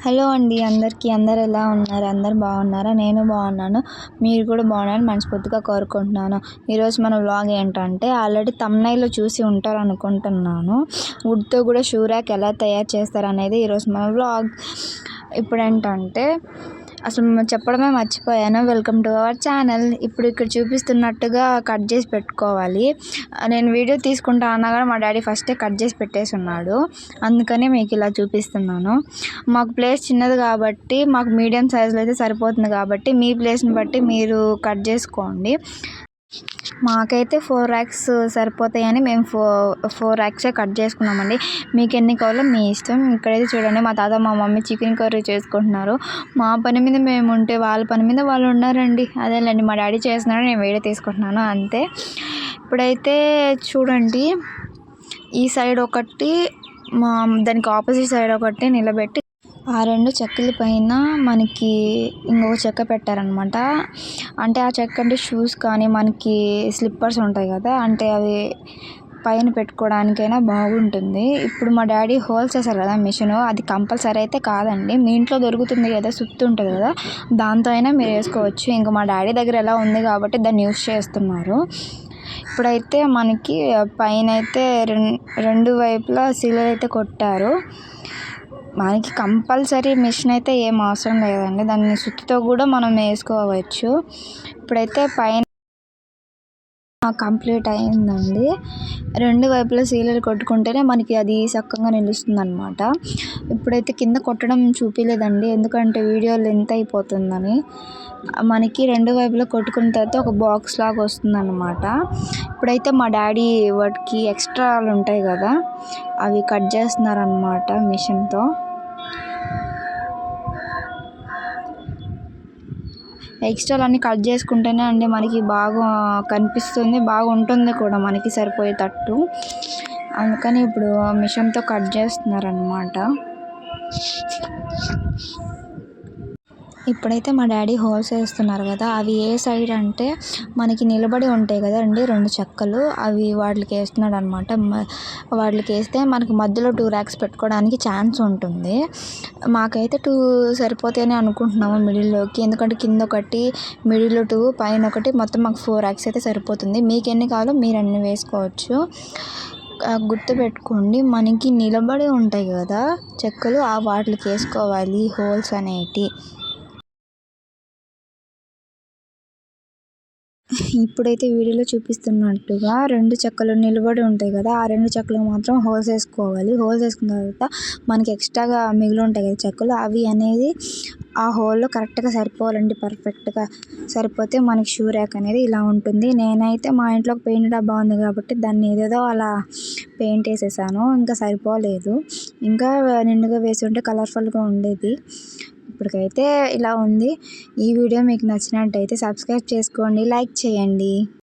Hello అండి అందరికీ. అందరు ఎలా ఉన్నారు? అందరు బాగున్నారా? నేను బాగున్నాను. మీరు కూడా బాగున్నారని మనస్ఫూర్తిగా కోరుకుంటున్నాను. ఈరోజు మన వ్లాగ్ ఏంటంటే ఆల్రెడీ థంబ్నెయిల్లో చూసి ఉంటారు అనుకుంటున్నాను. వుడ్తో కూడా షూ ర్యాక్ ఎలా తయారు చేస్తారు అనేది ఈరోజు మన వ్లాగ్. ఇప్పుడు ఏంటంటే అసలు చెప్పడమే మర్చిపోయాను. Welcome to our channel. ఇప్పుడు ఇక్కడ చూపిస్తున్నట్టుగా కట్ చేసి పెట్టుకోవాలి. నేను వీడియో తీసుకుంటా అన్నా కూడా మా డాడీ ఫస్టే కట్ చేసి పెట్టేసి ఉన్నాడు. అందుకని మీకు ఇలా చూపిస్తున్నాను. మాకు ప్లేస్ చిన్నది కాబట్టి మాకు మీడియం సైజులో అయితే సరిపోతుంది కాబట్టి మీ ప్లేస్ని బట్టి మీరు కట్ చేసుకోండి. మాకైతే 4 ర్యాక్స్ సరిపోతాయని మేము 4 ర్యాక్సే కట్ చేసుకున్నామండి. మీకు ఎన్ని కావాలో మీ ఇష్టం. ఇక్కడైతే చూడండి మా తాత మా మమ్మీ చికెన్ కర్రీ చేసుకుంటున్నారు. మా పని మీద మేము ఉంటే వాళ్ళ పని మీద వాళ్ళు ఉన్నారండి. అదేలేండి మా డాడీ చేస్తున్నాడు, నేను వీడియో తీసుకుంటున్నాను అంతే. ఇప్పుడైతే చూడండి ఈ సైడ్ ఒకటి దానికి ఆపోజిట్ సైడ్ ఒకటి నిలబెట్టి ఆ 2 చెక్కల పైన మనకి ఇంకొక చెక్క పెట్టారనమాట. అంటే ఆ చెక్క అంటే షూస్ కానీ మనకి స్లిప్పర్స్ ఉంటాయి కదా, అంటే అవి పైన పెట్టుకోవడానికైనా బాగుంటుంది. ఇప్పుడు మా డాడీ హోల్స్ వేసారు కదా మిషన్, అది కంపల్సరీ అయితే కాదండి. మీ ఇంట్లో దొరుకుతుంది కదా, సుత్తి ఉంటుంది కదా, దాంతో అయినా మీరు వేసుకోవచ్చు. ఇంకా మా డాడీ దగ్గర ఎలా ఉంది కాబట్టి దాన్ని యూస్ చేస్తున్నారు. ఇప్పుడైతే మనకి పైన అయితే రెండు వైపులా సీలర్ అయితే కొట్టారు. మనకి కంపల్సరీ మిషన్ అయితే ఏం అవసరం లేదండి, దాన్ని సుత్తితో కూడా మనం వేసుకోవచ్చు. ఇప్పుడైతే పైన కంప్లీట్ అయిందండి. 2 వైపులా సీలర్ కొట్టుకుంటేనే మనకి అది చక్కగా నిలుస్తుంది అనమాట. ఇప్పుడైతే కింద కొట్టడం చూపించలేదండి, ఎందుకంటే వీడియో లెంత్ అయిపోతుందని. మనకి 2 వైపులా కొట్టుకున్న తర్వాత ఒక బాక్స్ లాగా వస్తుంది అనమాట. ఇప్పుడైతే మా డాడీ వాటికి ఎక్స్ట్రాలు ఉంటాయి కదా అవి కట్ చేస్తున్నారనమాట మిషన్తో. ఎక్స్ట్రాలన్నీ కట్ చేసుకుంటేనే అండి మనకి బాగా కనిపిస్తుంది, బాగుంటుంది కూడా మనకి సరిపోయేటట్టు. అందుకని ఇప్పుడు మిషన్తో కట్ చేస్తున్నారనమాట. ఇప్పుడైతే మా డాడీ హోల్స్ వేస్తున్నారు కదా, అవి ఏ సైడ్ అంటే మనకి నిలబడి ఉంటాయి కదా అండి 2 చెక్కలు, అవి వాటికి వేస్తున్నాడు అనమాట. వాటికి వేస్తే మనకి మధ్యలో 2 ర్యాక్స్ పెట్టుకోవడానికి ఛాన్స్ ఉంటుంది. మాకైతే 2 సరిపోతాయని అనుకుంటున్నాము మిడిల్లోకి, ఎందుకంటే కింద ఒకటి, మిడిల్లో 2, పైన ఒకటి, మొత్తం మాకు 4 ర్యాక్స్ అయితే సరిపోతుంది. మీకు ఎన్ని కావాలో మీరు అన్ని వేసుకోవచ్చు. గుర్తుపెట్టుకోండి, మనకి నిలబడి ఉంటాయి కదా చెక్కలు, ఆ వాటికి వేసుకోవాలి హోల్స్ అనేటి. ఇప్పుడైతే వీడియోలో చూపిస్తున్నట్టుగా 2 చెక్కలు నిలబడి ఉంటాయి కదా, ఆ 2 చెక్కలు మాత్రం హోల్స్ వేసుకోవాలి. హోల్స్ వేసుకున్న తర్వాత మనకి ఎక్స్ట్రాగా మిగిలి ఉంటాయి కదా చెక్కలు, అవి అనేది ఆ హోల్లో కరెక్ట్గా సరిపోవాలండి. పర్ఫెక్ట్గా సరిపోతే మనకి షూ ర్యాక్ అనేది ఇలా ఉంటుంది. నేనైతే మా ఇంట్లో పెయింట్ డబ్బా ఉంది కాబట్టి దాన్ని ఏదేదో అలా పెయింట్ వేసేసాను, ఇంకా సరిపోలేదు. ఇంకా నిండుగా వేసి ఉంటే కలర్ఫుల్గా ఉండేది. ఇప్పటికైతే ఇలా ఉంది. ఈ వీడియో మీకు నచ్చినట్టయితే సబ్స్క్రైబ్ చేసుకోండి, లైక్ చేయండి.